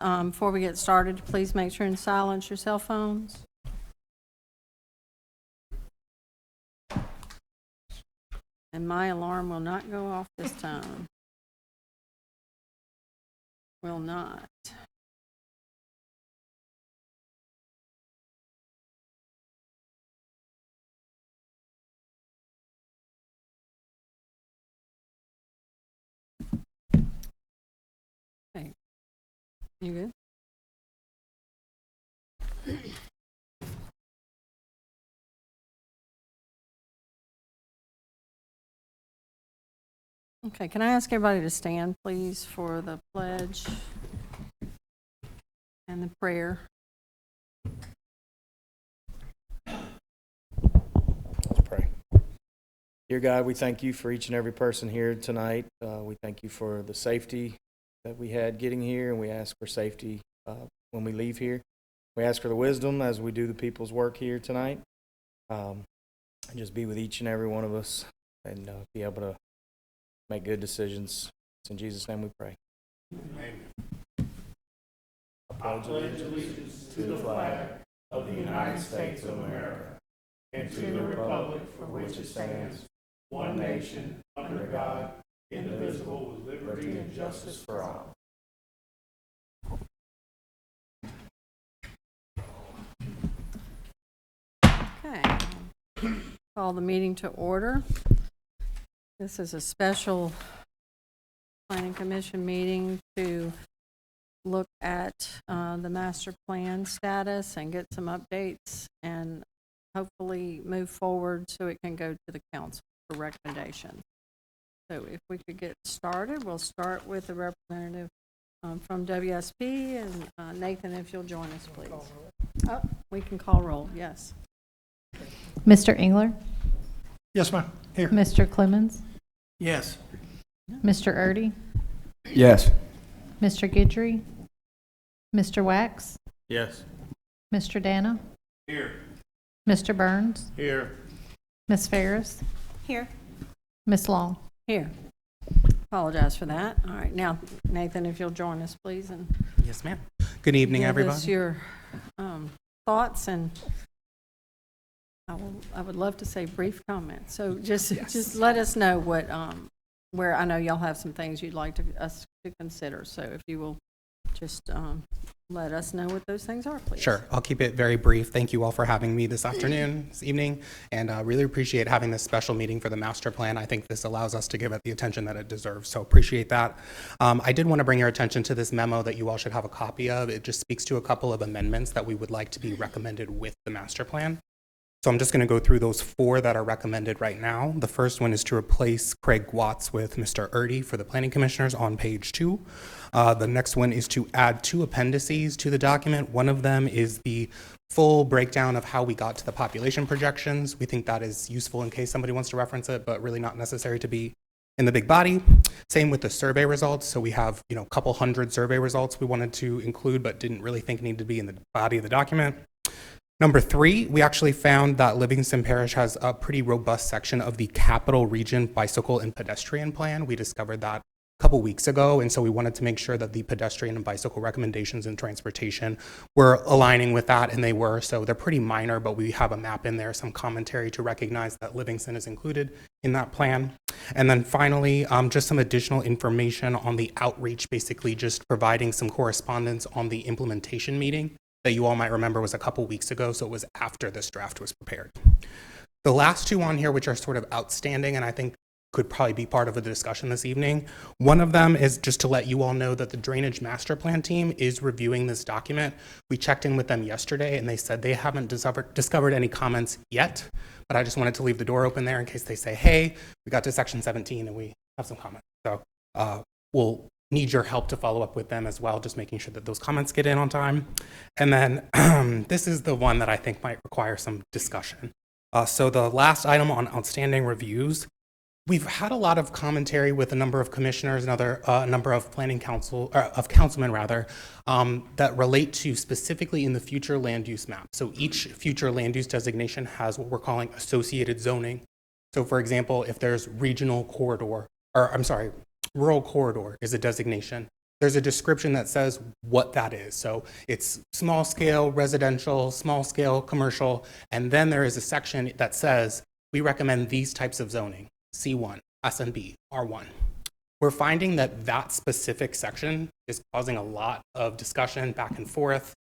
before we get started, please make sure and silence your cell phones. And my alarm will not go off this time. Will not. Okay. You good? Okay, can I ask everybody to stand, please, for the pledge and the prayer? Let's pray. Dear God, we thank you for each and every person here tonight. We thank you for the safety that we had getting here, and we ask for safety when we leave here. We ask for the wisdom as we do the people's work here tonight. And just be with each and every one of us and be able to make good decisions. It's in Jesus' name we pray. Amen. I pledge allegiance to the flag of the United States of America and to the republic for which it stands, one nation, under God, indivisible, with liberty and justice for all. Okay. Call the meeting to order. This is a special Planning Commission meeting to look at the master plan status and get some updates and hopefully move forward so it can go to the council for recommendation. So if we could get started, we'll start with the representative from WSP, and Nathan, if you'll join us, please. Oh, we can call roll, yes. Mr. Engler? Yes, ma'am. Here. Mr. Clemens? Yes. Mr. Erdy? Yes. Mr. Guidry? Mr. Wax? Yes. Mr. Dana? Here. Mr. Burns? Here. Miss Ferris? Here. Miss Long? Here. Apologize for that. All right, now, Nathan, if you'll join us, please, and Yes, ma'am. Good evening, give everybody. us your thoughts, and I would love to say brief comments. So just let us know what where I know y'all have some things you'd like us to consider. So if you will just let us know what those things are, please. Sure. I'll keep it very brief. Thank you all for having me this afternoon, this evening, and really appreciate having this special meeting for the master plan. I think this allows us to give it the attention that it deserves, so appreciate that. I did want to bring your attention to this memo that you all should have a copy of. It just speaks to a couple of amendments that we would like to be recommended with the master plan. So I'm just going to go through those 4 that are recommended right now. The first one is to replace Craig Watts with Mr. Erdy for the planning commissioners on page 2. The next one is to add 2 appendices to the document. One of them is the full breakdown of how we got to the population projections. We think that is useful in case somebody wants to reference it, but really not necessary to be in the big body. Same with the survey results. So we have, a couple hundred survey results we wanted to include, but didn't really think needed to be in the body of the document. Number 3, we actually found that Livingston Parish has a pretty robust section of the Capital Region Bicycle and Pedestrian Plan. We discovered that a couple weeks ago, and so we wanted to make sure that the pedestrian and bicycle recommendations in transportation were aligning with that, and they were. So they're pretty minor, but we have a map in there, some commentary to recognize that Livingston is included in that plan. And then finally, just some additional information on the outreach, basically just providing some correspondence on the implementation meeting that you all might remember was a couple weeks ago, so it was after this draft was prepared. The last 2 on here, which are sort of outstanding and I think could probably be part of the discussion this evening. One of them is just to let you all know that the Drainage Master Plan team is reviewing this document. We checked in with them yesterday and they said they haven't discovered any comments yet, but I just wanted to leave the door open there in case they say, hey, we got to section 17 and we have some comments. So we'll need your help to follow up with them as well, just making sure that those comments get in on time. And then this is the one that I think might require some discussion. So the last item on outstanding reviews, we've had a lot of commentary with a number of commissioners and other number of councilmen rather, that relate to specifically in the future land use map. So each future land use designation has what we're calling associated zoning. So for example, if there's rural corridor is a designation, there's a description that says what that is. So it's small scale residential, small scale commercial, and then there is a section that says we recommend these types of zoning, C1, SNB, R1. We're finding that that specific section is causing a lot of discussion back and forth.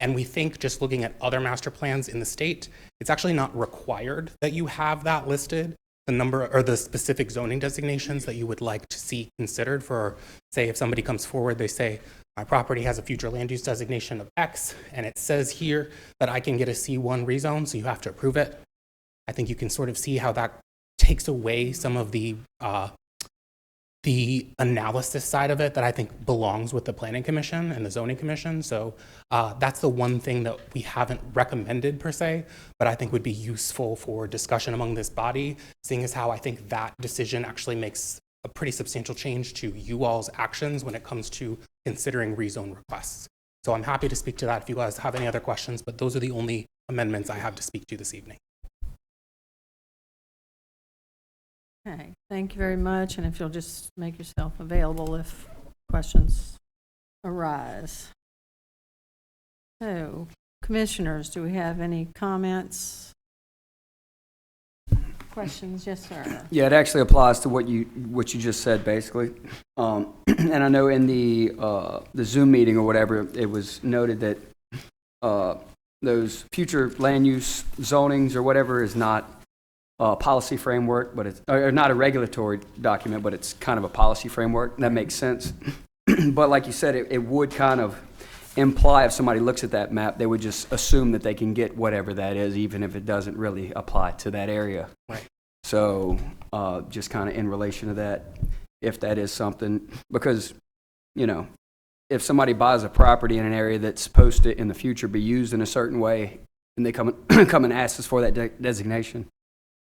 And we think, just looking at other master plans in the state, it's actually not required that you have that listed, the number or the specific zoning designations that you would like to see considered for, say, if somebody comes forward, they say, my property has a future land use designation of X, and it says here that I can get a C1 rezone, so you have to approve it. I think you can sort of see how that takes away some of the analysis side of it that I think belongs with the Planning Commission and the Zoning Commission. So that's the one thing that we haven't recommended per se, but I think would be useful for discussion among this body, seeing as how I think that decision actually makes a pretty substantial change to you all's actions when it comes to considering rezone requests. So I'm happy to speak to that if you guys have any other questions, but those are the only amendments I have to speak to this evening. Okay, thank you very much, and if you'll just make yourself available if questions arise. So, commissioners, do we have any comments? Questions? Yes, sir. Yeah, it actually applies to what you just said, basically. And I know in the Zoom meeting or whatever, it was noted that those future land use zonings or whatever is not a policy framework, but it's or not a regulatory document, but it's kind of a policy framework. That makes sense. But like you said, it would kind of imply if somebody looks at that map, they would just assume that they can get whatever that is, even if it doesn't really apply to that area. Right. So just kind of in relation to that, if that is something, because, you know, if somebody buys a property in an area that's supposed to in the future be used in a certain way, and they come and ask us for that designation,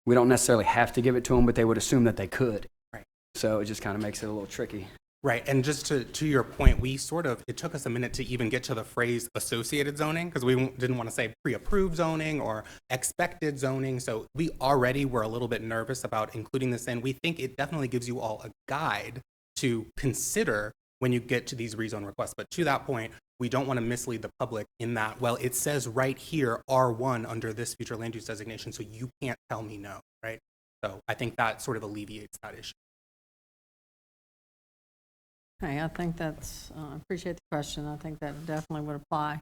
we don't necessarily have to give it to them, but they would assume that they could. Right. So it just kind of makes it a little tricky. Right, and just to your point, it took us a minute to even get to the phrase associated zoning, because we didn't want to say pre-approved zoning or expected zoning, so we already were a little bit nervous about including this in. We think it definitely gives you all a guide to consider when you get to these rezone requests, but to that point, we don't want to mislead the public in that, well, it says right here, R1 under this future land use designation, so you can't tell me no, right? So I think that sort of alleviates that issue. Okay, I think that's, appreciate the question. I think that definitely would apply.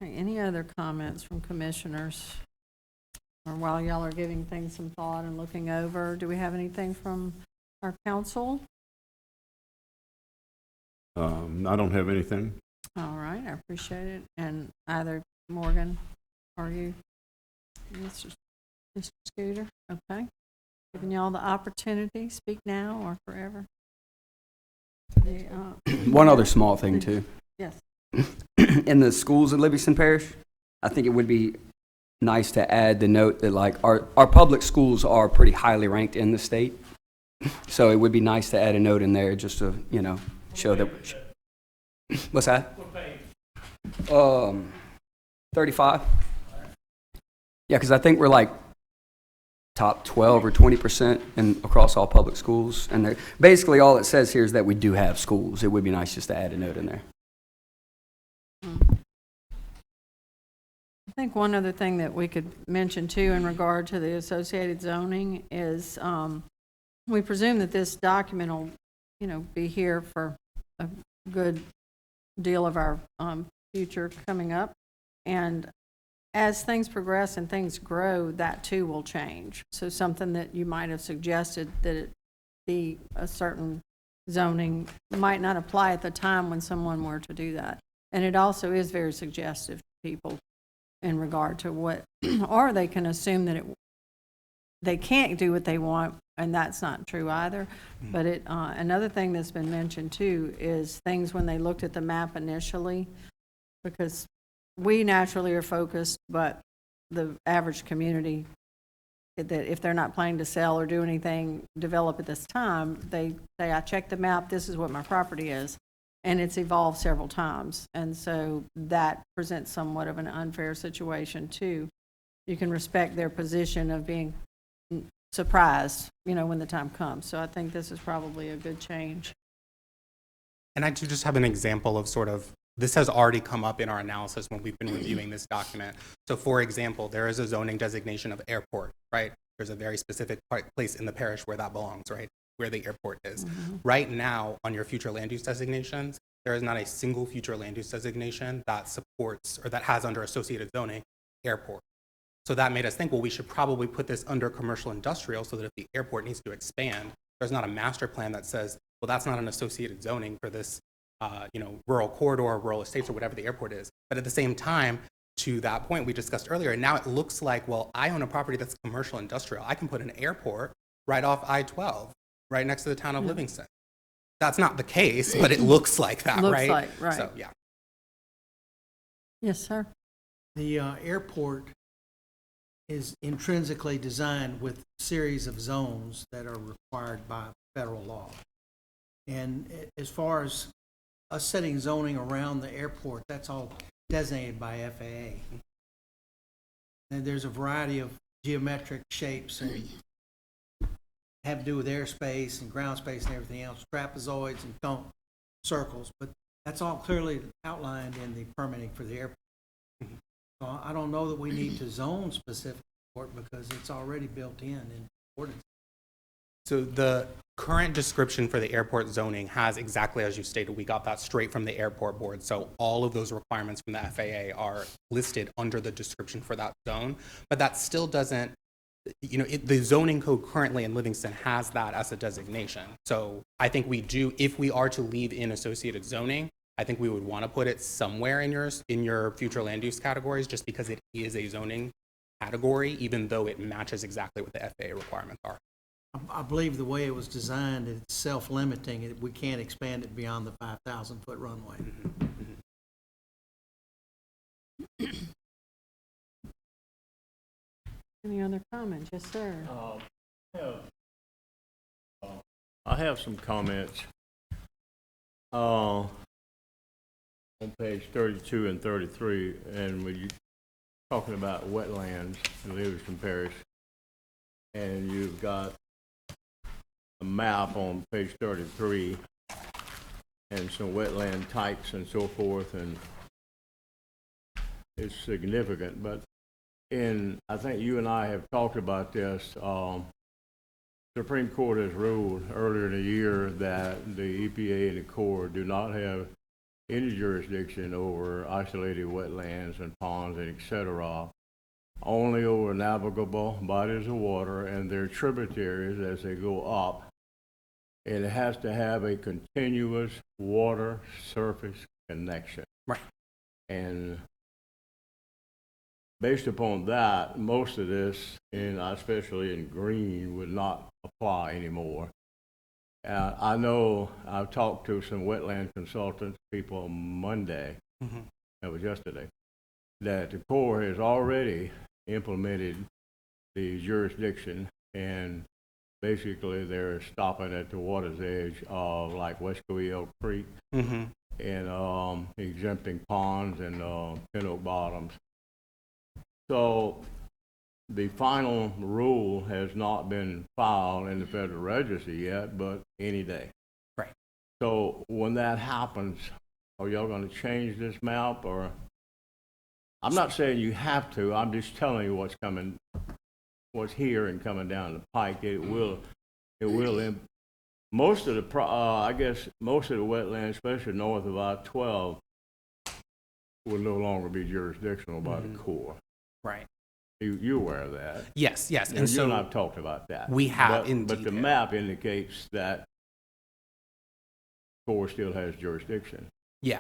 Okay, any other comments from commissioners? Or while y'all are giving things some thought and looking over, do we have anything from our council? I don't have anything. All right, I appreciate it. And either Morgan or you, Mr. Scooter, okay? Giving y'all the opportunity, speak now or forever. One other small thing, too. Yes. In the schools in Livingston Parish, I think it would be nice to add the note that, like, our public schools are pretty highly ranked in the state. So it would be nice to add a note in there just to, you know, show that. What's that? 35. Yeah, because I think we're like top 12 or 20% across all public schools. And basically all it says here is that we do have schools. It would be nice just to add a note in there. I think one other thing that we could mention too in regard to the associated zoning is we presume that this document will, you know, be here for a good deal of our future coming up. And as things progress and things grow, that too will change. So something that you might have suggested that it be a certain zoning might not apply at the time when someone were to do that. And it also is very suggestive to people in regard to what, or they can assume that they can't do what they want, and that's not true either. But another thing that's been mentioned too is things when they looked at the map initially, because we naturally are focused, but the average community, that if they're not planning to sell or do anything, develop at this time, they say, I checked the map, this is what my property is. And it's evolved several times. And so that presents somewhat of an unfair situation too. You can respect their position of being surprised, you know, when the time comes. So I think this is probably a good change And I do just have an example of sort of, this has already come up in our analysis when we've been reviewing this document. So for example, there is a zoning designation of airport, right? There's a very specific place in the parish where that belongs, right? Where the airport is. Right now, on your future land use designations, there is not a single future land use designation that supports or that has under associated zoning airport. So that made us think, well, we should probably put this under commercial industrial so that if the airport needs to expand, there's not a master plan that says, well, that's not an associated zoning for this, rural corridor, rural estates, or whatever the airport is. But at the same time, to that point we discussed earlier, now it looks like, well, I own a property that's commercial industrial. I can put an airport right off I-12, right next to the town of Livingston. That's not the case, but it looks like that, Looks right? like, right. So, yeah. Yes, sir. The airport is intrinsically designed with a series of zones that are required by federal law. And as far as us setting zoning around the airport, that's all designated by FAA. And there's a variety of geometric shapes and have to do with airspace and ground space and everything else, trapezoids and cone circles, but that's all clearly outlined in the permitting for the airport. So I don't know that we need to zone specific for it because it's already built in ordinance. So the current description for the airport zoning has exactly as you stated. We got that straight from the airport board. So all of those requirements from the FAA are listed under the description for that zone. But that still doesn't, the zoning code currently in Livingston has that as a designation. So I think we do, if we are to leave in associated zoning, I think we would want to put it somewhere in your future land use categories, just because it is a zoning category, even though it matches exactly what the FAA requirements are. I believe the way it was designed, it's self-limiting. We can't expand it beyond the 5,000-foot runway. Any other comments? Yes, sir. I have some comments. On page 32 and 33, and when you're talking about wetlands in Livingston Parish, and you've got a map on page 33 and some wetland types and so forth, and it's significant. But I think you and I have talked about this. Supreme Court has ruled earlier in the year that the EPA and the Corps do not have any jurisdiction over isolated wetlands and ponds and et cetera, only over navigable bodies of water and their tributaries as they go up. And it has to have a continuous water surface connection. Right. And based upon that, most of this, especially in green, would not apply anymore. I know I've talked to some wetland consultants, people on Monday, that was yesterday, that the Corps has already implemented the jurisdiction, and basically they're stopping at the water's edge of like Wesco Creek and exempting ponds and Pin Oak Bottoms. So the final rule has not been filed in the Federal Register yet, but any day. Right. So when that happens, are y'all going to change this map? Or I'm not saying you have to. I'm just telling you what's coming, what's here and coming down the pike. It will. Most of the I guess most of the wetlands, especially north of I-12, will no longer be jurisdictional by the Corps. Right. You're aware of that. Yes. And And you so and I've talked about that. we have But the map indicates that Corps still has jurisdiction. Yeah.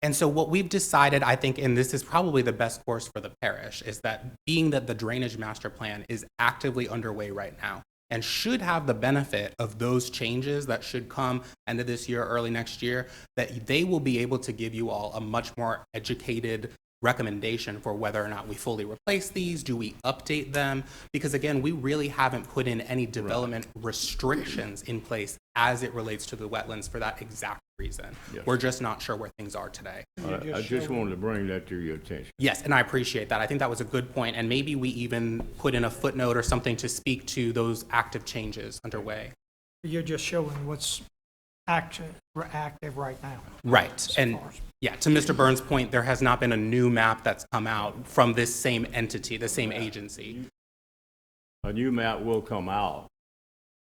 And so what we've decided, I think, and this is probably the best course for the parish, is that being that the drainage master plan is actively underway right now and should have the benefit of those changes that should come end of this year, early next year, that they will be able to give you all a much more educated recommendation for whether or not we fully replace these. Do we update them? Because again, we really haven't put in any development restrictions in place as it relates to the wetlands for that exact reason. Yes. We're just not sure where things are today. I just wanted to bring that to your attention. Yes, and I appreciate that. I think that was a good point, and maybe we even put in a footnote or something to speak to those active changes underway. You're just showing what's active right now. Right, and yeah, to Mr. Burns' point, there has not been a new map that's come out from this same entity, the same agency. A new map will come out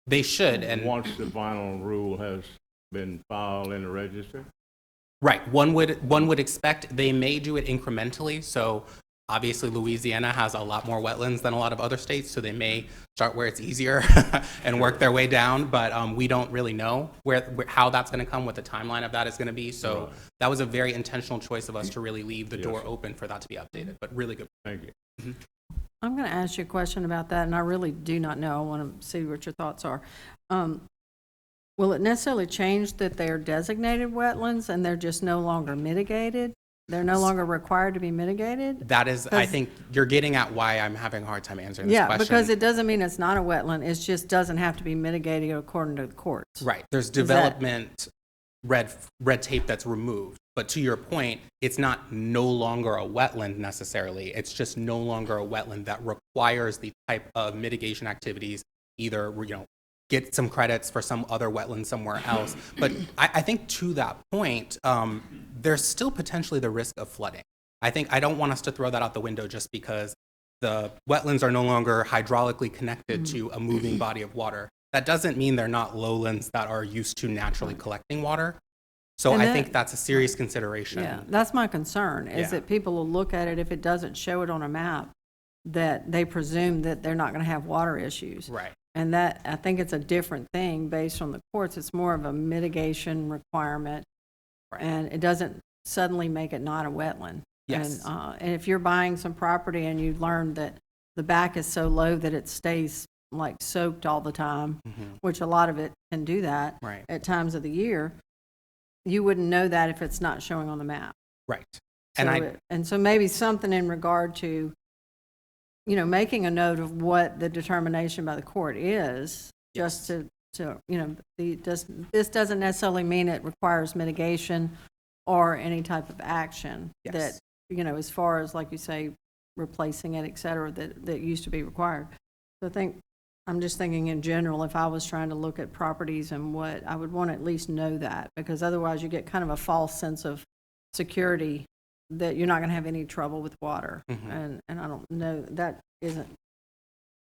They should, and once the final rule has been filed in the register. right, one would expect they may do it incrementally. So obviously Louisiana has a lot more wetlands than a lot of other states, so they may start where it's easier and work their way down. But we don't really know how that's going to come, what the timeline of that is going to be. So Right. that was a very intentional choice of us to really leave the Yes. door open for that to be updated. But really good. Thank you. I'm going to ask you a question about that, and I really do not know. I want to see what your thoughts are. Will it necessarily change that they're designated wetlands and they're just no longer mitigated? They're no longer required to be mitigated? That is, I think you're getting at why I'm having a hard time answering this Yeah, question. because it doesn't mean it's not a wetland, it just doesn't have to be mitigated according to the courts. Right, there's that- development red tape that's removed. But to your point, it's not no longer a wetland necessarily. It's just no longer a wetland that requires the type of mitigation activities, either, get some credits for some other wetland somewhere else. But I think to that point, there's still potentially the risk of flooding. I don't want us to throw that out the window just because the wetlands are no longer hydraulically connected to a moving body of water. That doesn't mean they're not lowlands that are used to naturally collecting water. So And I that- think that's a serious consideration. Yeah, that's my concern, is Yeah. that people will look at it, if it doesn't show it on a map, that they presume that they're not going to have water issues. Right. And that, I think it's a different thing based on the courts. It's more of a mitigation requirement. Right. And it doesn't suddenly make it not a wetland. Yes. And if you're buying some property and you learn that the back is so low that it stays like soaked all the time, which a lot of it can do that Right. at times of the year, you wouldn't know that if it's not showing on the map. Right. And And so maybe something in regard to, making a note of what the determination by the court is, just to this doesn't necessarily mean it requires mitigation or any type of action Yes. that, as far as, like you say, replacing it, et cetera, that used to be required. So I'm just thinking in general, if I was trying to look at properties and what, I would want to at least know that, because otherwise you get kind of a false sense of security that you're not going to have any trouble with water. And I don't know, that isn't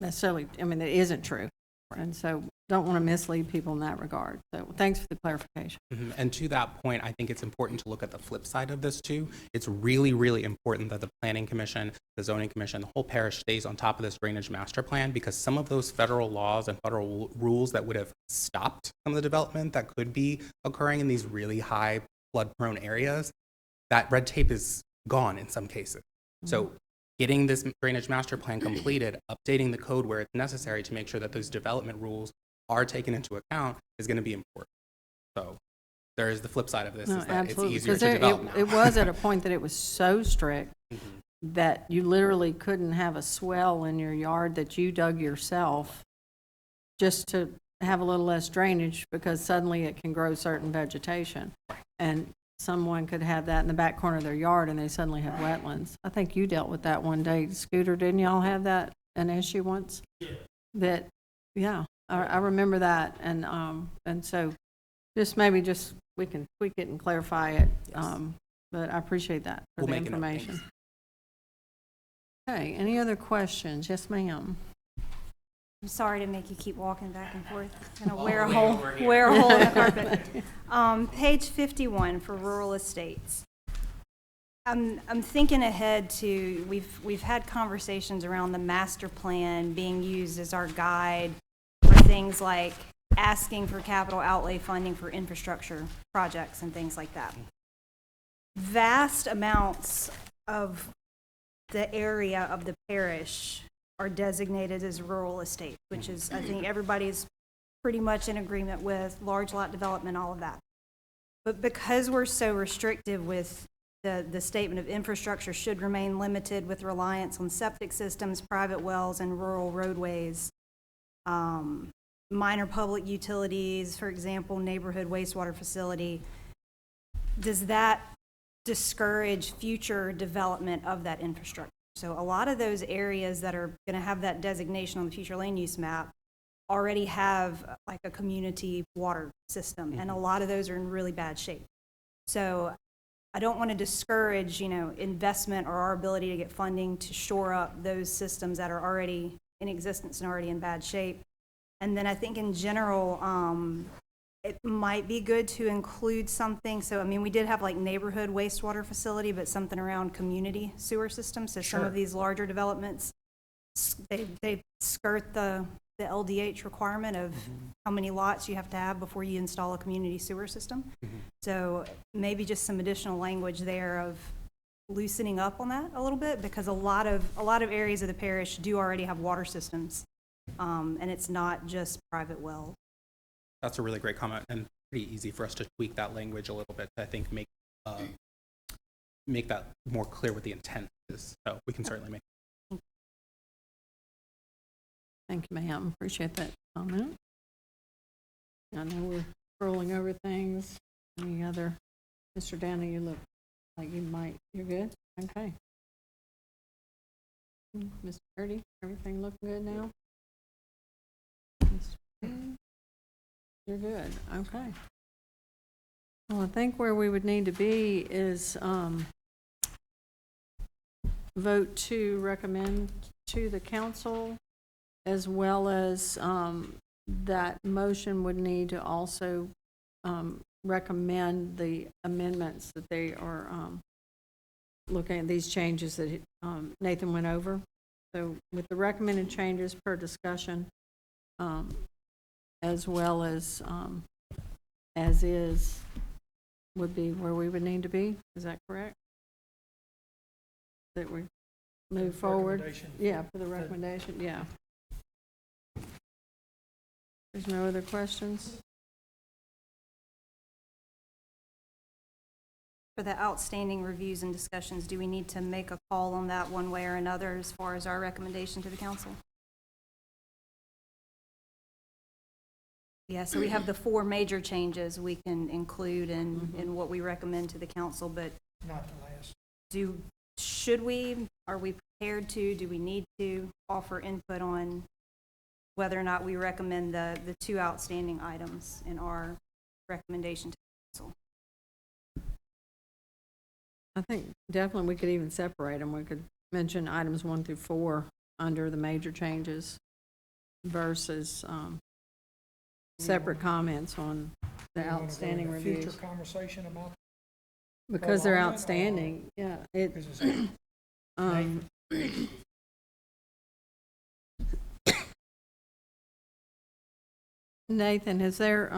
necessarily, it isn't true. And so don't want to mislead people in that regard. So thanks for the clarification. And to that point, I think it's important to look at the flip side of this too. It's really, really important that the Planning Commission, the Zoning Commission, the whole parish stays on top of this drainage master plan, because some of those federal laws and federal rules that would have stopped some of the development that could be occurring in these really high flood-prone areas, that red tape is gone in some cases. So getting this drainage master plan completed, updating the code where it's necessary to make sure that those development rules are taken into account is going to be important. So there is the flip side of this, No, is that absolutely. it's easier 'Cause to develop now. it was at a point that it was so strict that you literally couldn't have a swell in your yard that you dug yourself just to have a little less drainage, because suddenly it can grow certain vegetation. And someone could have that in the back corner of their yard and they suddenly have wetlands. I think you dealt with that one day, Scooter, didn't y'all have an issue once? Yeah. I remember that, and so maybe we can tweak it and clarify it, but I appreciate that for We'll the make a note, information. thanks. Okay, any other questions? Yes, ma'am. I'm sorry to make you keep walking back and forth. I'm gonna wear a hole in the carpet. Page 51 for rural estates. I'm thinking ahead to, we've had conversations around the master plan being used as our guide for things like asking for capital outlay funding for infrastructure projects and things like that. Vast amounts of the area of the parish are designated as rural estates, which is, I think everybody's pretty much in agreement with, large lot development, all of that. But because we're so restrictive with the statement of infrastructure should remain limited with reliance on septic systems, private wells, and rural roadways, minor public utilities, for example, neighborhood wastewater facility, does that discourage future development of that infrastructure? So a lot of those areas that are going to have that designation on the future land use map already have like a community water system, and a lot of those are in really bad shape. So I don't want to discourage, investment or our ability to get funding to shore up those systems that are already in existence and already in bad shape. And then I think in general, it might be good to include something. So, I mean, we did have like neighborhood wastewater facility, but something around community sewer systems. So some of these larger developments, they skirt the LDH requirement of how many lots you have to have before you install a community sewer system. So maybe just some additional language there of loosening up on that a little bit, because a lot of areas of the parish do already have water systems, and it's not just private wells. That's a really great comment, and pretty easy for us to tweak that language a little bit to, I think, make that more clear what the intent is. So we can certainly make. Thank you, ma'am. Appreciate that comment. I know we're scrolling over things. Any other? Mr. Dana, you look like you're good? Okay. Mr. Purdy, everything looking good now? Mr. Purdy, you're good. Okay. Well, I think where we would need to be is vote to recommend to the council, as well as that motion would need to also recommend the amendments that they are looking at, these changes that Nathan went over. So with the recommended changes per discussion, as well as is, would be where we would need to be. Is that correct? That we move forward? Yeah, for the recommendation, yeah. There's no other questions? For the outstanding reviews and discussions, do we need to make a call on that one way or another as far as our recommendation to the council? Yeah, so we have the 4 major changes we can include in what we recommend to the council, but Not the last. are we prepared to, do we need to offer input on whether or not we recommend the 2 outstanding items in our recommendation to the council? I think definitely we could even separate them. We could mention items 1 through 4 under the major changes versus separate comments on the outstanding reviews. Future conversation about. Because they're Alignment or- outstanding, yeah. Because it's Nathan, is there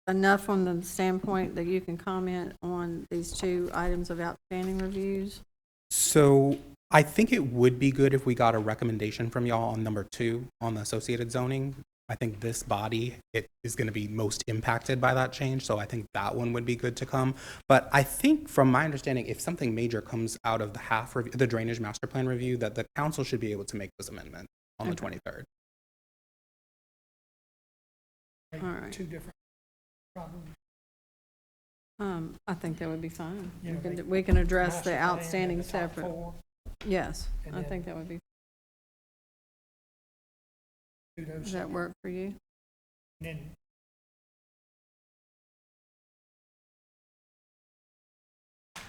enough on the standpoint that you can comment on these 2 items of outstanding reviews? So I think it would be good if we got a recommendation from y'all on number 2 on the associated zoning. I think this body, it is going to be most impacted by that change, so I think that one would be good to come. But I think from my understanding, if something major comes out of the drainage master plan review, that the council should be able to make this amendment on the 23rd. All right. 2 different problems. I think that would be fine. You know, We can address Master the plan and outstanding the top separate. 4, Yes, and I then- think that would be, do those does that work for you? and then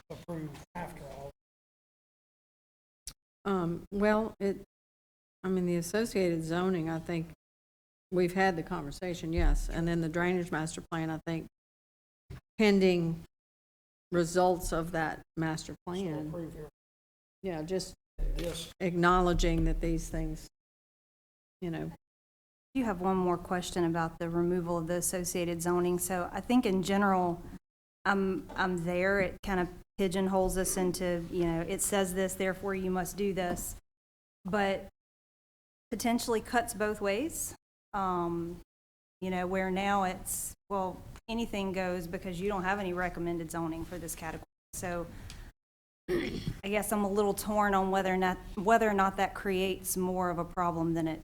approve after all. Well, the associated zoning, I think, we've had the conversation, yes, and then the drainage master plan, I think, pending results of that master So plan. approve here. Yeah, just This, acknowledging that these things, You have one more question about the removal of the associated zoning. So I think in general, I'm there. It kind of pigeonholes us into, it says this, therefore you must do this. But potentially cuts both ways. Where now it's, well, anything goes because you don't have any recommended zoning for this category. So I guess I'm a little torn on whether or not that creates more of a problem than it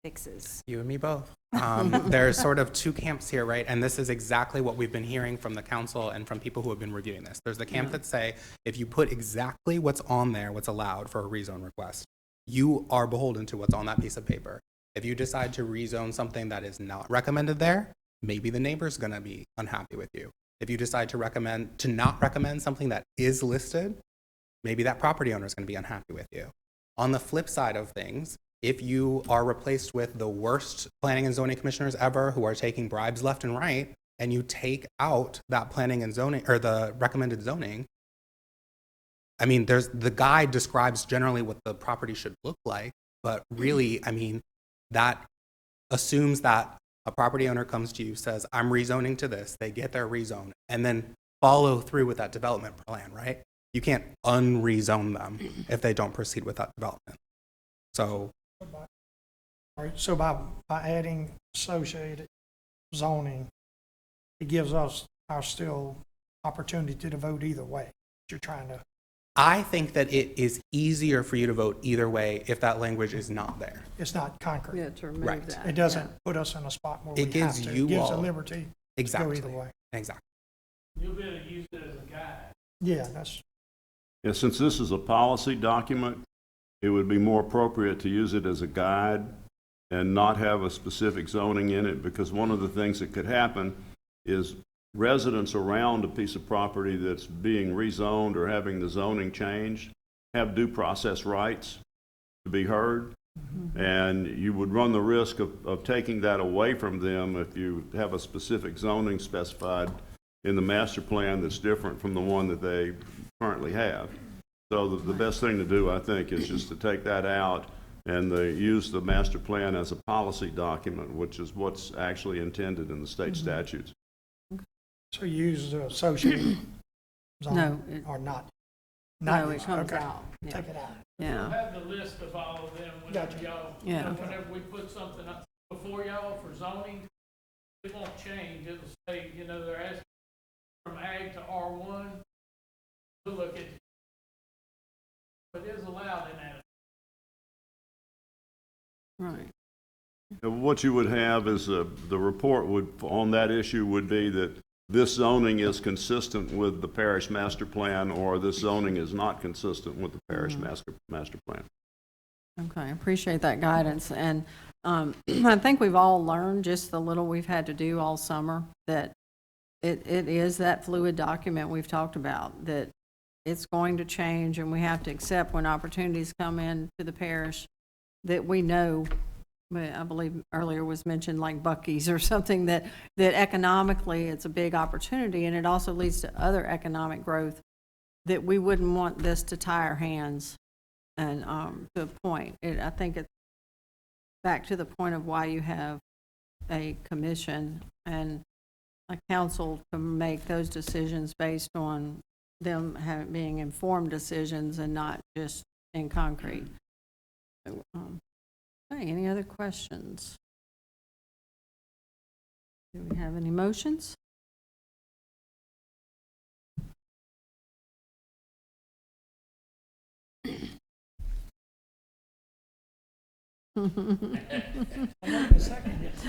fixes. You and me both. There's sort of 2 camps here, right? And this is exactly what we've been hearing from the council and from people who have been reviewing this. There's the camp that say, if you put exactly what's on there, what's allowed for a rezone request, you are beholden to what's on that piece of paper. If you decide to rezone something that is not recommended there, maybe the neighbor's going to be unhappy with you. If you decide to not recommend something that is listed, maybe that property owner is going to be unhappy with you. On the flip side of things, if you are replaced with the worst planning and zoning commissioners ever who are taking bribes left and right, and you take out that planning and zoning, or the recommended zoning, I mean, the guide describes generally what the property should look like, but really, I mean, that assumes that a property owner comes to you, says, I'm rezoning to this, they get their rezone, and then follow through with that development plan, right? You can't unrezone them if they don't proceed with that development. So, All right, so by adding associated zoning, it gives us our still opportunity to vote either way. You're trying to. I think that it is easier for you to vote either way if that language is not there. It's not concrete. Yeah, to remove Right. that. It doesn't put us in a spot where we It have gives to. you It gives a all- liberty to Exactly. go either way. Exactly. You'll be able to use it as a guide. Yeah, that's, Yeah, since this is a policy document, it would be more appropriate to use it as a guide and not have a specific zoning in it, because one of the things that could happen is residents around a piece of property that's being rezoned or having the zoning changed have due process rights to be heard. And you would run the risk of taking that away from them if you have a specific zoning specified in the master plan that's different from the one that they currently have. So the best thing to do, I think, is just to take that out and use the master plan as a policy document, which is what's actually intended in the state statutes. so you use the associated zoning No, it- or not? No, use it comes okay. out. Yeah. Take it out. We'll Yeah, have the list of all of them whenever Gotcha. y'all, Yeah. whenever we put something up before y'all for zoning, it won't change. It'll say, they're asking from ag to R1. We'll look at, but it is allowed in that. right. And what you would have is the report on that issue would be that this zoning is consistent with the parish master plan, or this zoning is not consistent with the parish master plan. Okay, I appreciate that guidance. And I think we've all learned, just the little we've had to do all summer, that it is that fluid document we've talked about, that it's going to change, and we have to accept when opportunities come in to the parish that we know. I believe earlier was mentioned like Buc-ee's or something, that economically it's a big opportunity, and it also leads to other economic growth, that we wouldn't want this to tie our hands. And to a point, I think it's back to the point of why you have a commission and a council to make those decisions based on them being informed decisions and not just in concrete. So, okay, any other questions? Do we have any motions?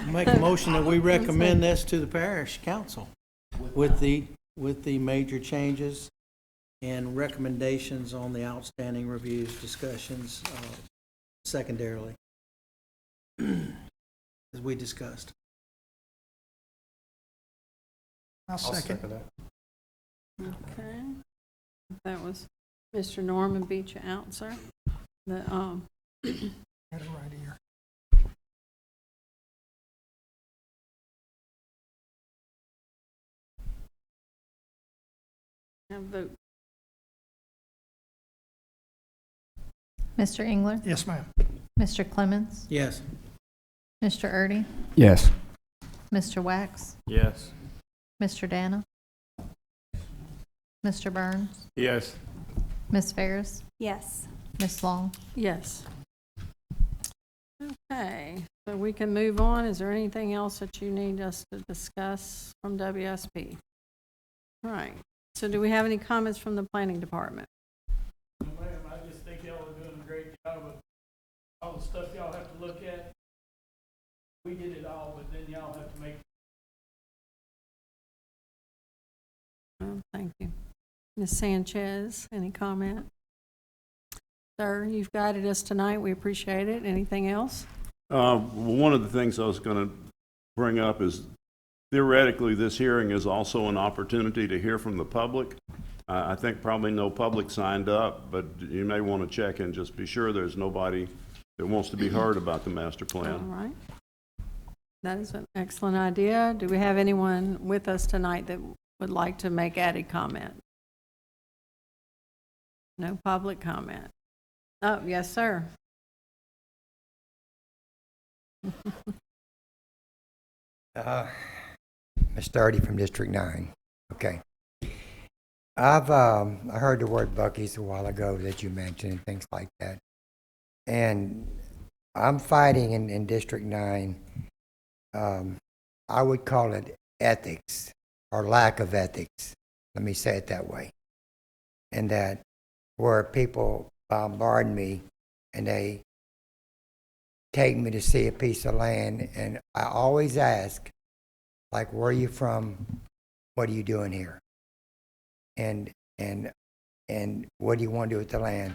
Make a motion that we recommend this to the parish council with the major changes and recommendations on the outstanding reviews, discussions, secondarily, as we discussed. I'll second. that. Okay. That was Mr. Norman beat you out, sir. The, Got it right here. have vote. Mr. Engler, Yes, ma'am. Mr. Clemens, Yes. Mr. Erdy, Yes. Mr. Wax, Yes. Mr. Dana, Mr. Burns, Yes. Ms. Ferris, Yes. Ms. Long. Yes. Okay, so we can move on. Is there anything else that you need us to discuss from WSP? All right, so do we have any comments from the planning department? No, ma'am, I just think y'all are doing a great job of all the stuff y'all have to look at. We did it all, but then y'all have to make. Thank you. Ms. Sanchez, any comment? Sir, you've guided us tonight. We appreciate it. Anything else? One of the things I was going to bring up is theoretically, this hearing is also an opportunity to hear from the public. I think probably no public signed up, but you may want to check and just be sure there's nobody that wants to be heard about the master All plan. right. That is an excellent idea. Do we have anyone with us tonight that would like to make added comment? No public comment. Oh, yes, sir. Ms. Sturdy from District 9. Okay. I heard the word Buc-ee's a while ago that you mentioned and things like that. And I'm fighting in District 9, I would call it ethics or lack of ethics. Let me say it that way. And that where people bombard me and they take me to see a piece of land, and I always ask, like, where are you from? What are you doing here? And what do you want to do with the land?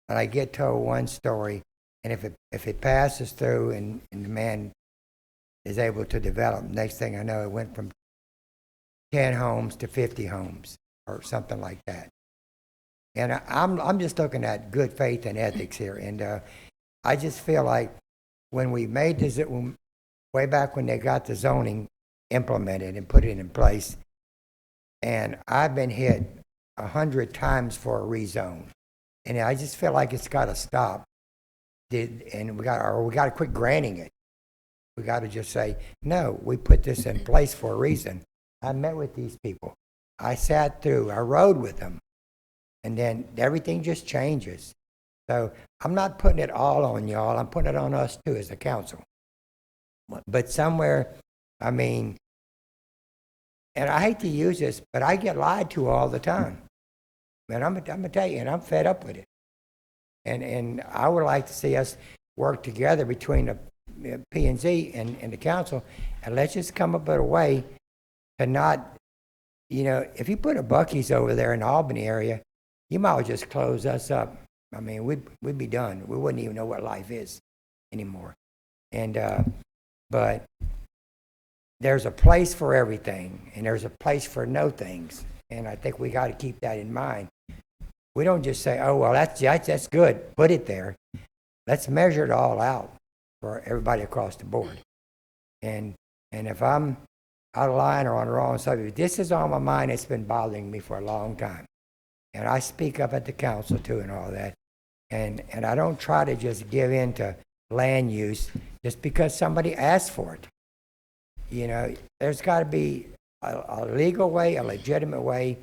And I get told one story, and if it passes through and the man is able to develop, next thing I know, it went from 10 homes to 50 homes or something like that. And I'm just looking at good faith and ethics here, and I just feel like when we made this, way back when they got the zoning implemented and put it in place, and I've been hit 100 times for a rezone, and I just feel like it's got to stop. And we got to quit granting it. We got to just say, no, we put this in place for a reason. I met with these people. I sat through. I rode with them, and then everything just changes. So I'm not putting it all on y'all. I'm putting it on us too as a council. But somewhere, I mean, and I hate to use this, but I get lied to all the time. And I'm gonna tell you, and I'm fed up with it. And I would like to see us work together between the P&Z and the council, and let's just come up with a way to not, if you put a Buc-ee's over there in the Albany area, you might as well just close us up. I mean, we'd be done. We wouldn't even know what life is anymore. And but there's a place for everything, and there's a place for no things. And I think we got to keep that in mind. We don't just say, "Oh, well, that's good. Put it there." Let's measure it all out for everybody across the board. And if I'm out of line or on the wrong subject, this is on my mind. It's been bothering me for a long time. And I speak up at the council too and all that. And I don't try to just give in to land use just because somebody asked for it. There's got to be a legal way, a legitimate way,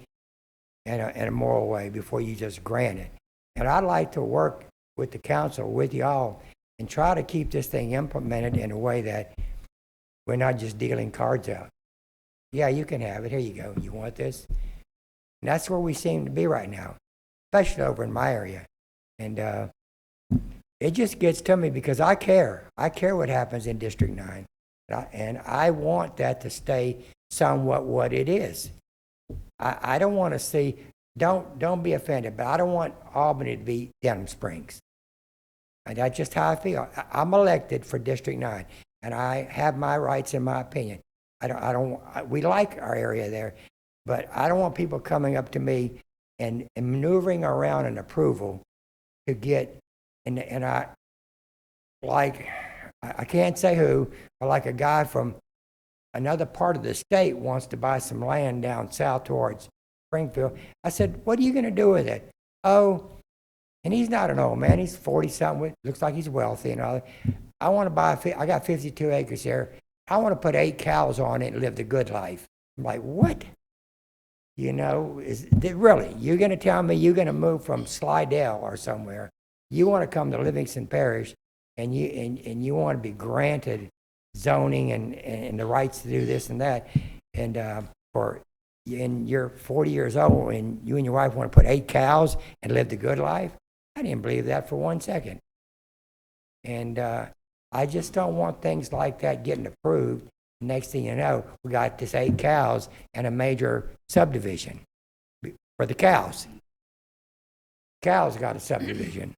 and a moral way before you just grant it. And I'd like to work with the council, with y'all, and try to keep this thing implemented in a way that we're not just dealing cards out. Yeah, you can have it. Here you go. You want this? And that's where we seem to be right now, especially over in my area. And it just gets to me because I care. I care what happens in District 9. And I want that to stay somewhat what it is. I don't want to see, don't be offended, but I don't want Albany to be Denham Springs. And that's just how I feel. I'm elected for District 9, and I have my rights in my opinion. We like our area there, but I don't want people coming up to me and maneuvering around an approval to get, and I can't say who, but like a guy from another part of the state wants to buy some land down south towards Springfield. I said, what are you going to do with it? Oh, and he's not an old man. He's 40-something. Looks like he's wealthy and all that. I want to buy, I got 52 acres here. I want to put 8 cows on it and live the good life. I'm like, what? Really, you're going to tell me you're going to move from Slidell or somewhere, you want to come to Livingston Parish, and you want to be granted zoning and the rights to do this and that, and you're 40 years old, and you and your wife want to put 8 cows and live the good life? I didn't believe that for 1 second. And I just don't want things like that getting approved. Next thing you know, we got this 8 cows and a major subdivision for the cows. Cows got a subdivision.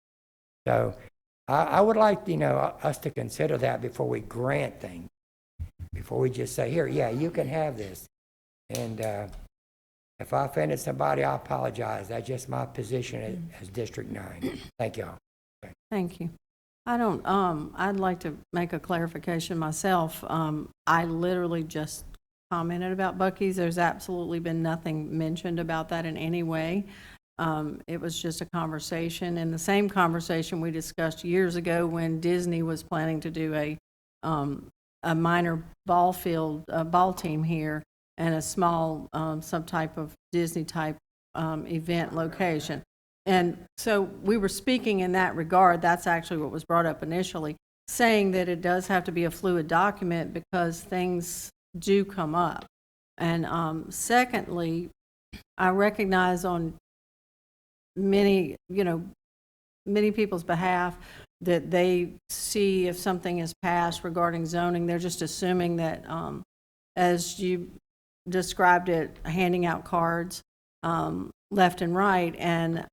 So I would like, us to consider that before we grant things, before we just say, here, yeah, you can have this. And if I offended somebody, I apologize. That's just my position as District 9. Thank y'all. Thank you. I'd like to make a clarification myself. I literally just commented about Buc-ee's. There's absolutely been nothing mentioned about that in any way. It was just a conversation, and the same conversation we discussed years ago when Disney was planning to do a minor ball team here and a small, some type of Disney type event location. And so we were speaking in that regard. That's actually what was brought up initially, saying that it does have to be a fluid document because things do come up. And secondly, I recognize on many people's behalf that they see if something is passed regarding zoning, they're just assuming that, as you described it, handing out cards left and right. And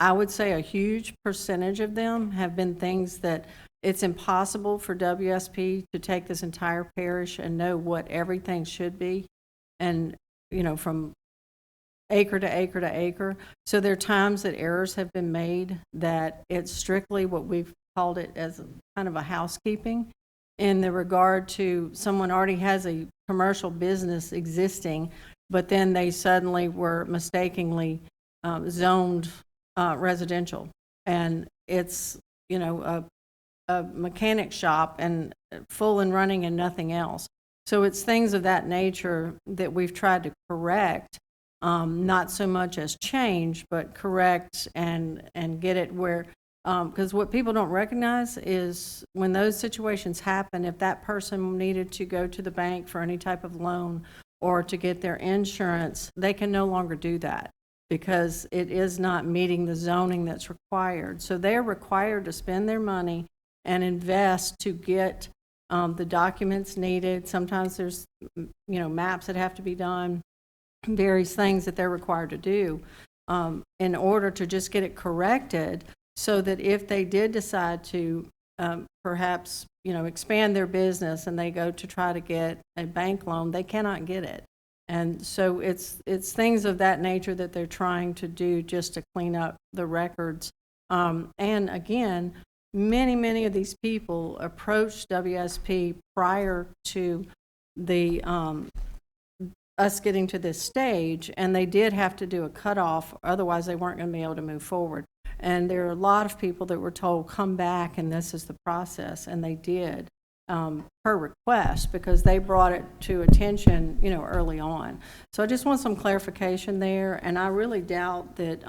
I would say a huge percentage of them have been things that it's impossible for WSP to take this entire parish and know what everything should be, and from acre to acre to acre. So there are times that errors have been made that it's strictly what we've called it as kind of a housekeeping in the regard to someone already has a commercial business existing, but then they suddenly were mistakenly zoned residential. And it's, a mechanic shop and full and running and nothing else. So it's things of that nature that we've tried to correct. Not so much as change, but correct and get it where, because what people don't recognize is when those situations happen, if that person needed to go to the bank for any type of loan or to get their insurance, they can no longer do that because it is not meeting the zoning that's required. So they're required to spend their money and invest to get the documents needed. Sometimes there's, maps that have to be done, various things that they're required to do in order to just get it corrected, so that if they did decide to perhaps expand their business and they go to try to get a bank loan, they cannot get it. And so it's things of that nature that they're trying to do just to clean up the records. And again, many of these people approached WSP prior to the us getting to this stage, and they did have to do a cutoff, otherwise they weren't going to be able to move forward. And there are a lot of people that were told, come back and this is the process, and they did per request because they brought it to attention, early on. So I just want some clarification there, and I really doubt that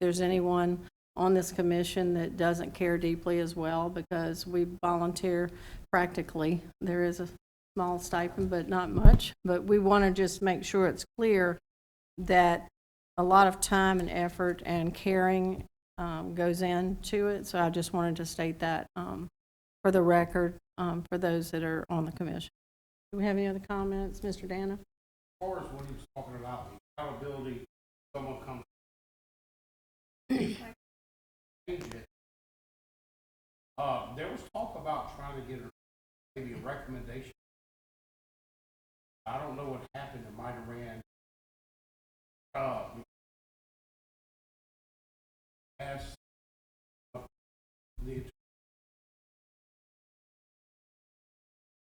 there's anyone on this commission that doesn't care deeply as well, because we volunteer practically. There is a small stipend, but not much. But we want to just make sure it's clear that a lot of time and effort and caring goes into it. So I just wanted to state that for the record for those that are on the commission. Do we have any other comments, Mr. Dana? As far as what he was talking about, the accountability, someone comes change it. There was talk about trying to get maybe a recommendation. I don't know what happened. It might have ran past the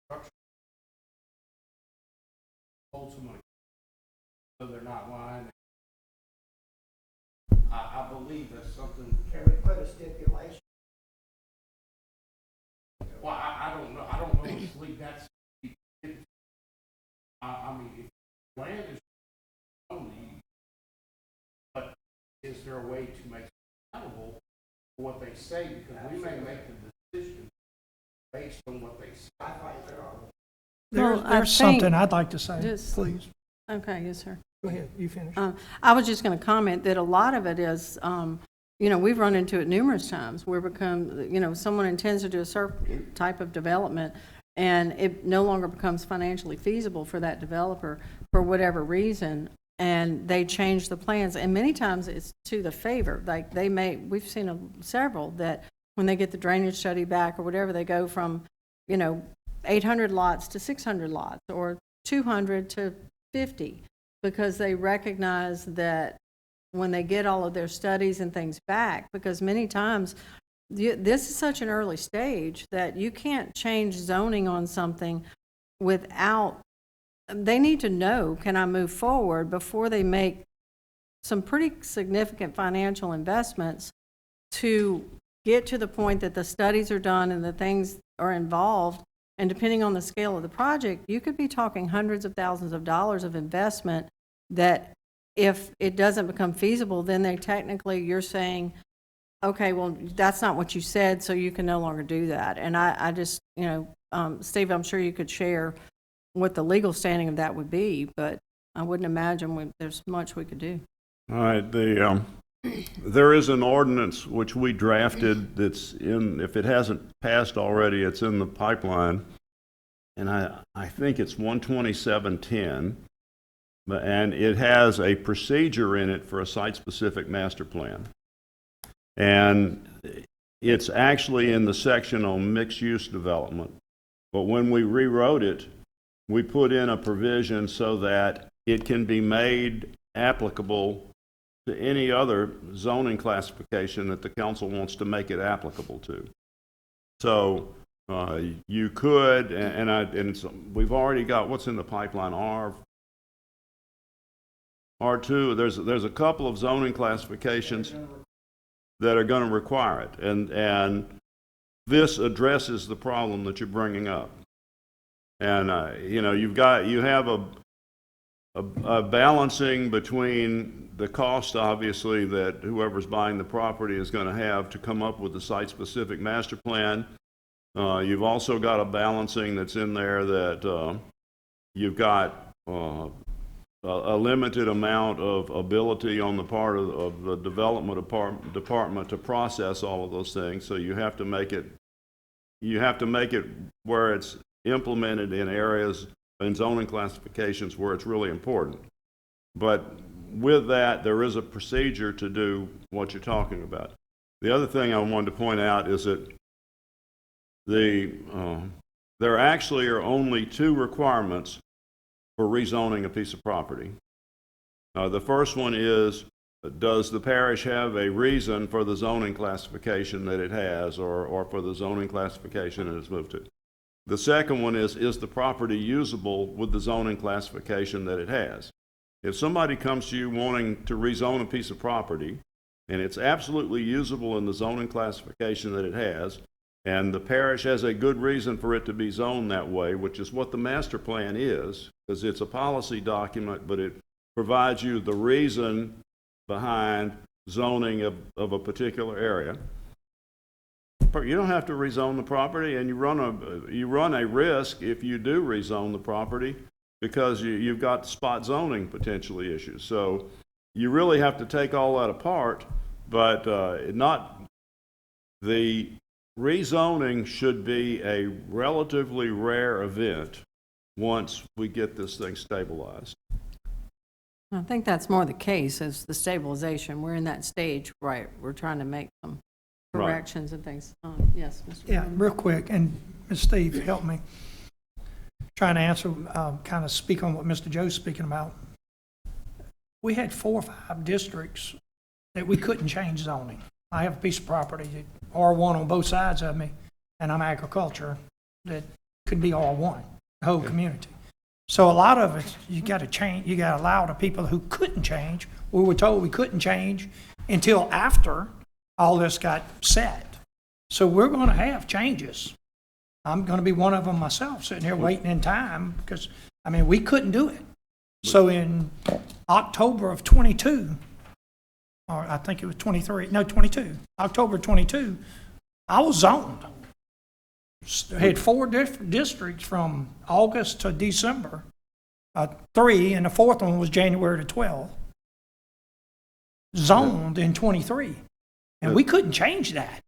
structure. Told someone so they're not lying. I believe that's something. Can we put a stipulation? Well, I don't know. I don't know if that's. I mean, if land is only, but is there a way to make it accountable for what they say? Because we may make the decision based on what they say. There's something I'd like to say, Just- please. Okay, yes, sir. Go ahead, you finish. I was just going to comment that a lot of it is, we've run into it numerous times where someone intends to do a certain type of development and it no longer becomes financially feasible for that developer for whatever reason, and they change the plans. And many times it's to the favor. Like we've seen several that when they get the drainage study back or whatever, they go from, 800 lots to 600 lots or 200 to 50, because they recognize that when they get all of their studies and things back, because many times this is such an early stage that you can't change zoning on something without, they need to know, can I move forward before they make some pretty significant financial investments to get to the point that the studies are done and the things are involved. And depending on the scale of the project, you could be talking hundreds of thousands of dollars of investment that if it doesn't become feasible, then you're saying, okay, well, that's not what you said, so you can no longer do that. And I just, Steve, I'm sure you could share what the legal standing of that would be, but I wouldn't imagine there's much we could do. All right, there is an ordinance which we drafted that's if it hasn't passed already, it's in the pipeline, and I think it's 12710, and it has a procedure in it for a site-specific master plan. And it's actually in the section on mixed-use development. But when we rewrote it, we put in a provision so that it can be made applicable to any other zoning classification that the council wants to make it applicable to. So you could, we've already got what's in the pipeline, R2. There's a couple of zoning classifications that are going to require it, and this addresses the problem that you're bringing up. And you have a balancing between the cost, obviously, that whoever's buying the property is going to have to come up with the site-specific master plan. You've also got a balancing that's in there that you've got a limited amount of ability on the part of the development department to process all of those things. So you have to make it where it's implemented in areas and zoning classifications where it's really important. But with that, there is a procedure to do what you're talking about. The other thing I wanted to point out is that there actually are only two requirements for rezoning a piece of property. The first one is, does the parish have a reason for the zoning classification that it has, or for the zoning classification that it's moved to? The second one is the property usable with the zoning classification that it has? If somebody comes to you wanting to rezone a piece of property, and it's absolutely usable in the zoning classification that it has, and the parish has a good reason for it to be zoned that way, which is what the master plan is, because it's a policy document, but it provides you the reason behind zoning of a particular area. You don't have to rezone the property, and you run a risk if you do rezone the property, because you've got spot zoning potentially issues. So you really have to take all that apart, but the rezoning should be a relatively rare event once we get this thing stabilized. I think that's more the case as the stabilization. We're in that stage, right? We're trying to make some corrections and things. Yes, Mr. Yeah, Chairman. real quick, and Ms. Steve, help me. Trying to answer, kind of speak on what Mr. Joe's speaking about. We had 4 or 5 districts that we couldn't change zoning. I have a piece of property, R1 on both sides of me, and I'm agriculture, that could be R1, the whole community. So a lot of it, you got to change, you got to allow the people who couldn't change. We were told we couldn't change until after all this got set. So we're going to have changes. I'm going to be one of them myself, sitting here waiting in time, because, I mean, we couldn't do it. So in October of 22, or I think it was 23, no, 22, October 22, I was zoned. I had 4 different districts from August to December, 3, and the 4th one was January to 12th. Zoned in 23, and we couldn't change that.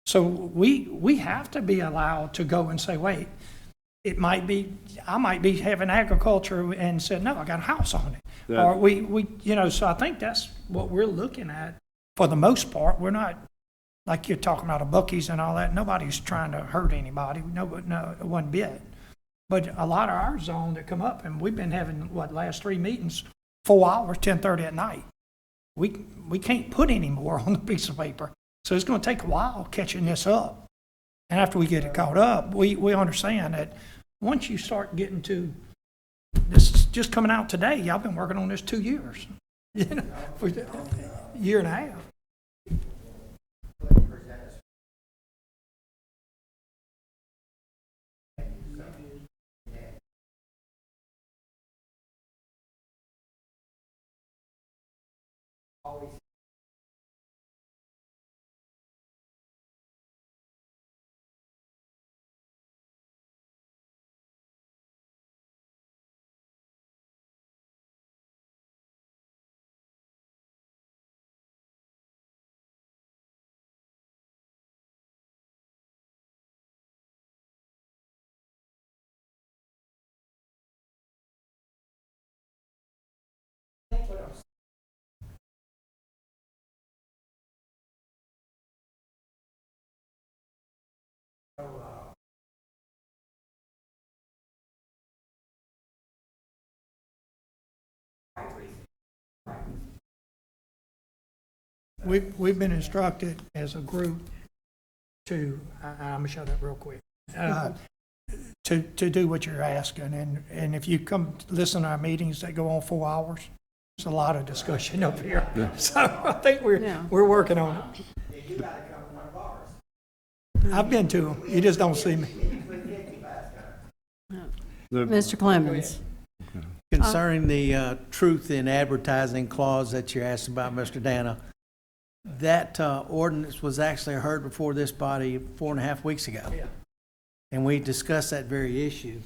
So we have to be allowed to go and say, wait, it might be, I might be having agriculture and said, no, I got a house on it. Or we so I think that's what we're looking at for the most part. We're not like you're talking about a Buc-ee's and all that, nobody's trying to hurt anybody, no, one bit. But a lot of our zone that come up, and we've been having, last 3 meetings, 4 hours, 10:30 at night. We can't put any more on the piece of paper. So it's gonna take a while catching this up. And after we get it caught up, we understand that once you start getting to, this is just coming out today, y'all been working on this 2 years, for a year and a half. We've been instructed as a group to, I'm gonna show that real quick, to do what you're asking, and if you come listen to our meetings that go on 4 hours, there's a lot of discussion up here. So I think we're working on it. You gotta come to one of ours. I've been to them, you just don't see me. Mr. Clemens. Concerning the truth in advertising clause that you asked about, Mr. Dana, that ordinance was actually heard before this body 4.5 weeks ago. Yeah. And we discussed that very issue.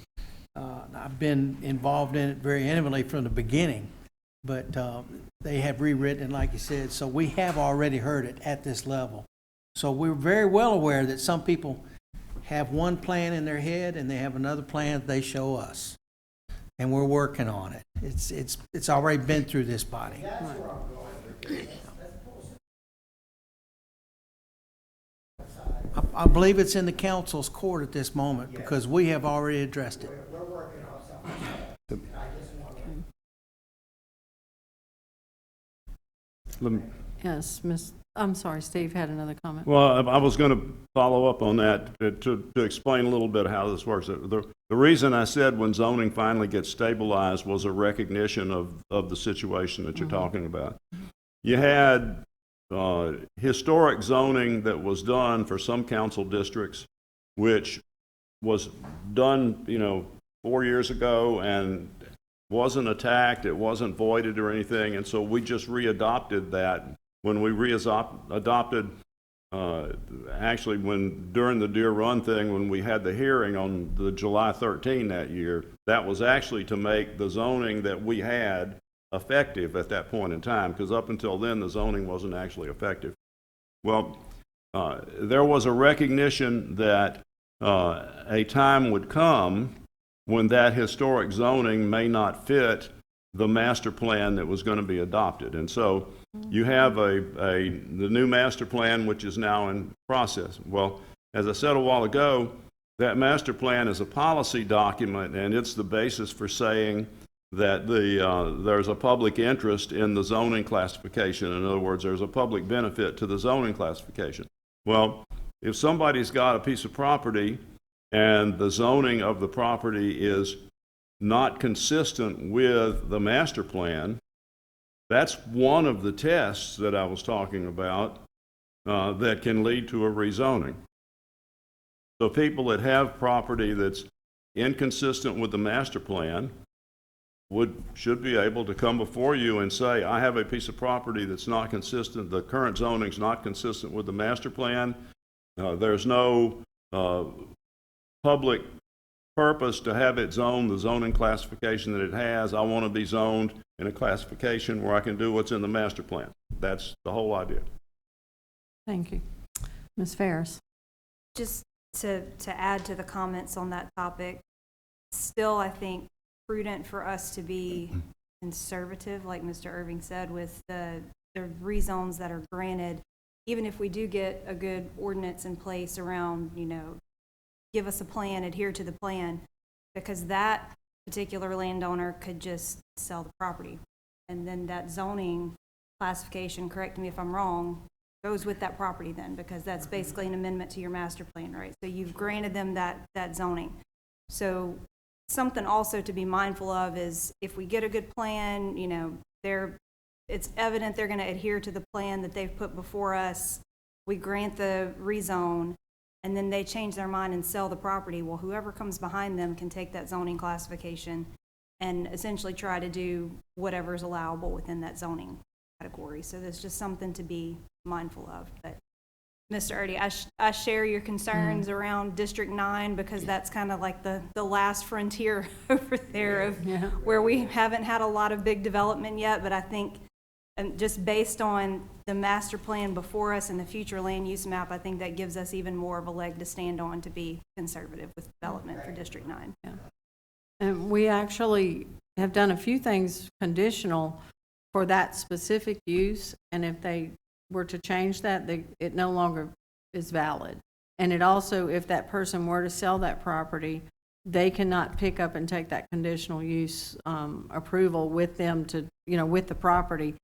I've been involved in it very intimately from the beginning, but they have rewritten it, like you said, so we have already heard it at this level. So we're very well aware that some people have one plan in their head and they have another plan that they show us. And we're working on it. It's already been through this body. I believe it's in the council's court at this moment because we have already addressed it. We're working on something. I just want to. Yes, I'm sorry, Steve had another comment. Well, I was going to follow up on that to explain a little bit how this works. The reason I said when zoning finally gets stabilized was a recognition of the situation that you're talking about. You had historic zoning that was done for some council districts, which was done, 4 years ago and wasn't attacked, it wasn't voided or anything, and so we just readopted that. When we adopted, actually during the Deer Run thing, when we had the hearing on the July 13 that year, that was actually to make the zoning that we had effective at that point in time, because up until then, the zoning wasn't actually effective. Well, there was a recognition that a time would come when that historic zoning may not fit the master plan that was going to be adopted. And so you have the new master plan, which is now in process. Well, as I said a while ago, that master plan is a policy document, and it's the basis for saying that there's a public interest in the zoning classification. In other words, there's a public benefit to the zoning classification. Well, if somebody's got a piece of property and the zoning of the property is not consistent with the master plan, that's one of the tests that I was talking about that can lead to a rezoning. So people that have property that's inconsistent with the master plan should be able to come before you and say, I have a piece of property that's not consistent, the current zoning's not consistent with the master plan, there's no public purpose to have it zoned the zoning classification that it has. I want to be zoned in a classification where I can do what's in the master plan. That's the whole idea. Thank you. Ms. Ferris. Just to add to the comments on that topic, still I think prudent for us to be conservative, like Mr. Irving said, with the rezones that are granted. even if we do get a good ordinance in place around, give us a plan, adhere to the plan, because that particular landowner could just sell the property. And then that zoning classification, correct me if I'm wrong, goes with that property then, because that's basically an amendment to your master plan, right? So you've granted them that zoning. So something also to be mindful of is if we get a good plan, it's evident they're going to adhere to the plan that they've put before us. We grant the rezone, and then they change their mind and sell the property. Well, whoever comes behind them can take that zoning classification and essentially try to do whatever is allowable within that zoning category. So there's just something to be mindful of. But Mr. Erdy, I share your concerns around District 9 because that's kind of like the last frontier over there of where we haven't had a lot of big development yet. But I think just based on the master plan before us and the future land use map, I think that gives us even more of a leg to stand on to be conservative with development for District 9. Yeah. And we actually have done a few things conditional for that specific use, and if they were to change that, it no longer is valid. And it also, if that person were to sell that property, they cannot pick up and take that conditional use approval with them to, with the property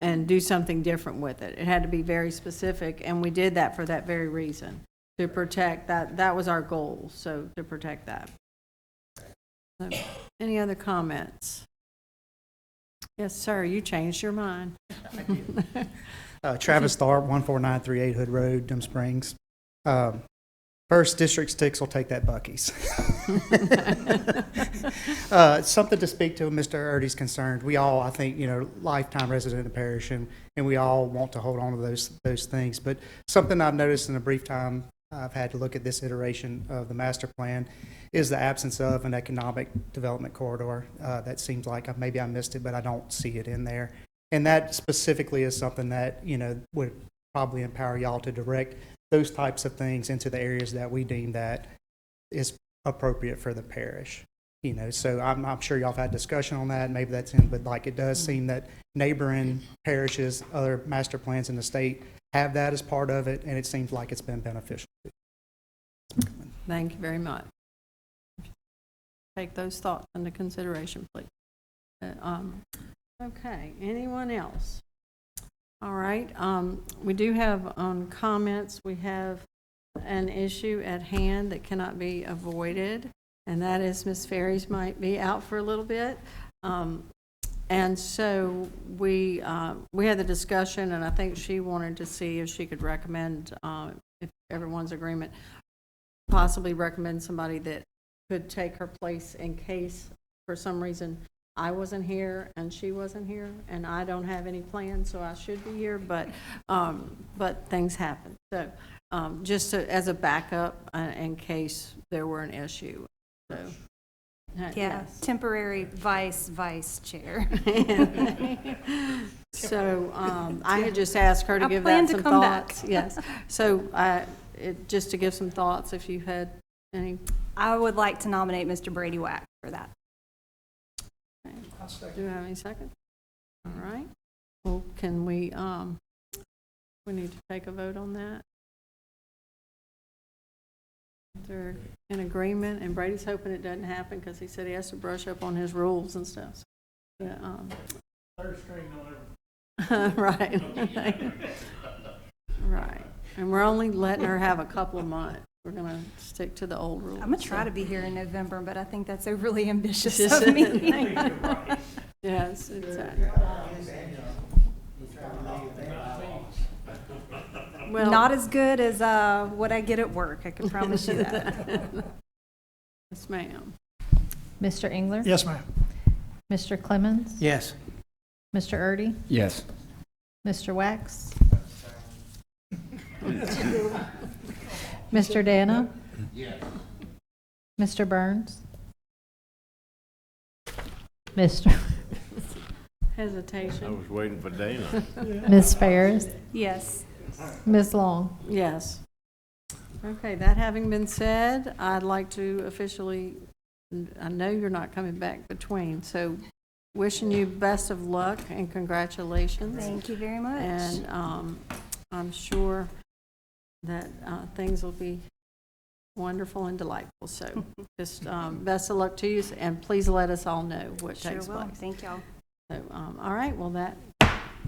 and do something different with it. It had to be very specific, and we did that for that very reason, to protect that. That was our goal, so to protect that. So, any other comments? Yes, sir, you changed your mind. Travis Tharp, 14938 Hood Road, Dum Springs. First, District 6 will take that Buc-ee's. Something to speak to Mr. Erdy's concerned. We all, I think, lifetime resident of the parish, and we all want to hold on to those things. But something I've noticed in the brief time I've had to look at this iteration of the master plan is the absence of an economic development corridor. That seems like maybe I missed it, but I don't see it in there. And that specifically is something that, would probably empower y'all to direct those types of things into the areas that we deem that is appropriate for the parish. So I'm sure y'all have had discussion on that. Maybe that's in, but it does seem that neighboring parishes, other master plans in the state have that as part of it, and it seems like it's been beneficial. Thank you very much. Take those thoughts into consideration, please. Okay, anyone else? All right, we do have comments. We have an issue at hand that cannot be avoided, and that is Ms. Ferries might be out for a little bit. And so we had the discussion, and I think she wanted to see if she could recommend, if everyone's agreement, possibly recommend somebody that could take her place in case for some reason I wasn't here and she wasn't here, and I don't have any plans, so I should be here, but things happen. So just as a backup in case there were an issue. So yes. Temporary vice chair. So I had just asked her to give that some thoughts. Yes. So just to give some thoughts, if you had any. I would like to nominate Mr. Brady Wack for that. Okay. Do you have any seconds? All right. Well, can we need to take a vote on that? They're in agreement, and Brady's hoping it doesn't happen because he said he has to brush up on his rules and stuff. Yeah, Third string on right. Right. And we're only letting her have a couple of months. We're going to stick to the old rules. I'm going to try to be here in November, but I think that's overly ambitious of me. Yes, exactly. Well, not as good as what I get at work, I can promise you that. Yes, ma'am. Mr. Engler? Yes, ma'am. Mr. Clemens? Yes. Mr. Erdy? Yes. Mr. Wax? Mr. Dana? Yes. Mr. Burns? Mr. Hesitation. I was waiting for Dana. Ms. Ferris? Yes. Ms. Long? Yes. Okay, that having been said, I'd like to officially, I know you're not coming back between, so wishing you best of luck and congratulations. Thank you very much. And I'm sure that things will be wonderful and delightful. So just best of luck to you, and please let us all know what Sure takes will. place. Thank y'all. So, all right, well, that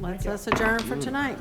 lets us adjourn for tonight.